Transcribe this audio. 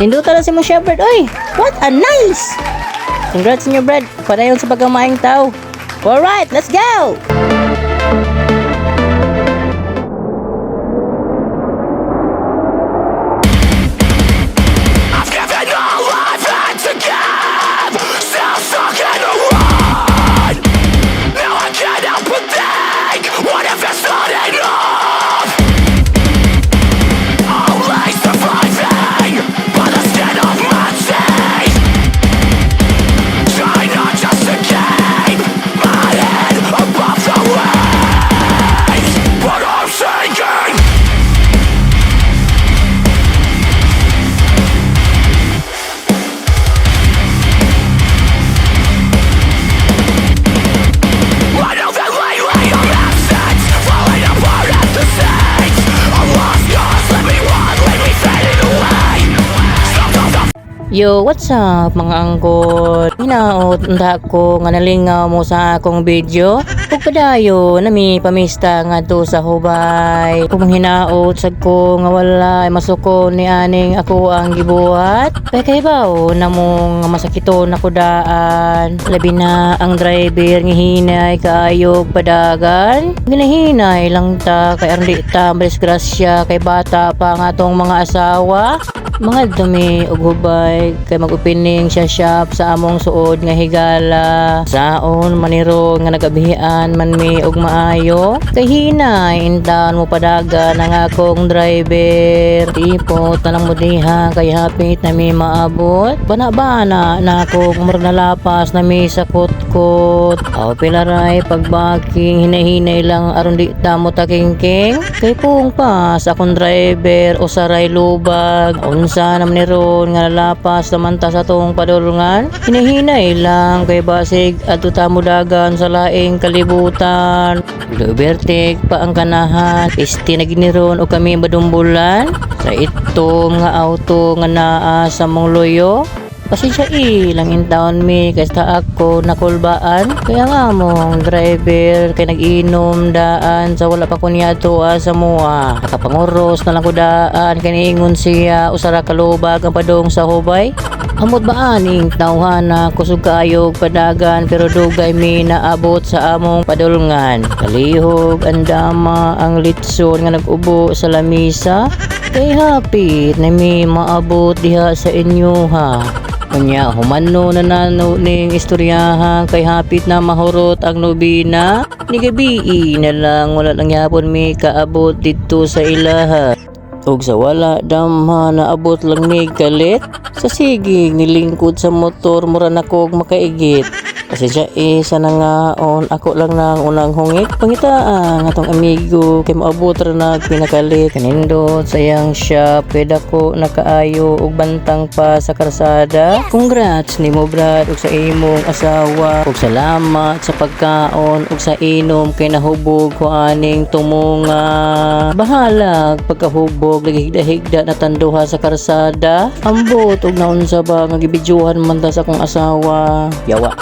Hindutan na si mo siya, Brad. Oy, what a nice! Congrats niyo, Brad. Padayon sa pagkamaing tao. Alright, let's go! Yo, what's up mga angkot? Hinaot unta ko nga nalingaw mo sa akong video. Ug padayo nami pamista nga to sa hubay. Kung hinaot sad ko nga wala masuko ni aning ako ang gibuhat. Kay bawo namong masakiton ako daan. Labi na ang driver nga hinay kaayo padagan. Ginahinay lang ta kay arli ta disgrasya kay bata pa nga tong mga asawa. Mga dumi og hubay kay mag-opening siya shop sa among suod nga higala. Saon maniro nga nagabihian man mi og maayo. Kay hinay intaon mo padagan ang akong driver. Tipo tanang mo diha kay hapit na mi maabot. Bana-bana na ako kumurag nalapas na mi sa kutkot. Aw pilaray pagbaking hinay-hinay lang aron di ta mo takingking. Kay pung pas akong driver o saray lubag. Unsa naman ni ron nga nalapas naman ta sa tong padulungan. Hinahinay lang kay basig adto ta mudagan sa laing kalibutan. Lubertik pa ang kanahan. Isti na giniron o kami madumbulan sa itom nga auto nga naa sa mong loyo. Pasensya lang in town mi kasi ako nakulbaan. Kaya nga mong driver kay nag-inom daan sa wala pa kunya to sa mua. Nakapanguros na lang ko daan kaniingon siya usara kalubag ang padong sa hubay. Amot ba aning tawhana kusog kaayo padagan pero dugay mi naabot sa among padulngan. Kalihog ang dama ang litson nga nag-ubo sa lamisa. Kay hapit na mi maabot diha sa inyo ha. Kunya humano na nano ning istoryahan kay hapit na mahurot ang nobina. Ni gabi na lang wala lang yapon mi kaabot dito sa ilaha. Og sa wala damha naabot lang ni galit. Sa sige nilingkod sa motor mura na kog makaigit. Kasi siya sa nangaon ako lang nang unang hungit. Pangitaan atong amigo kay maabot ra na pinakalit. Kanindot sayang shop kay dako nakaayo og bantang pa sa karsada. Congrats nimo Brad ug sa imong asawa. Ug salamat sa pagkaon ug sa inom kay nahubog ko aning tumunga. Bahalag pagkahubog lagi higda na tanduha sa karsada. Ambot ug naunsa ba nga gibidyohan man ta sa akong asawa. Yawa.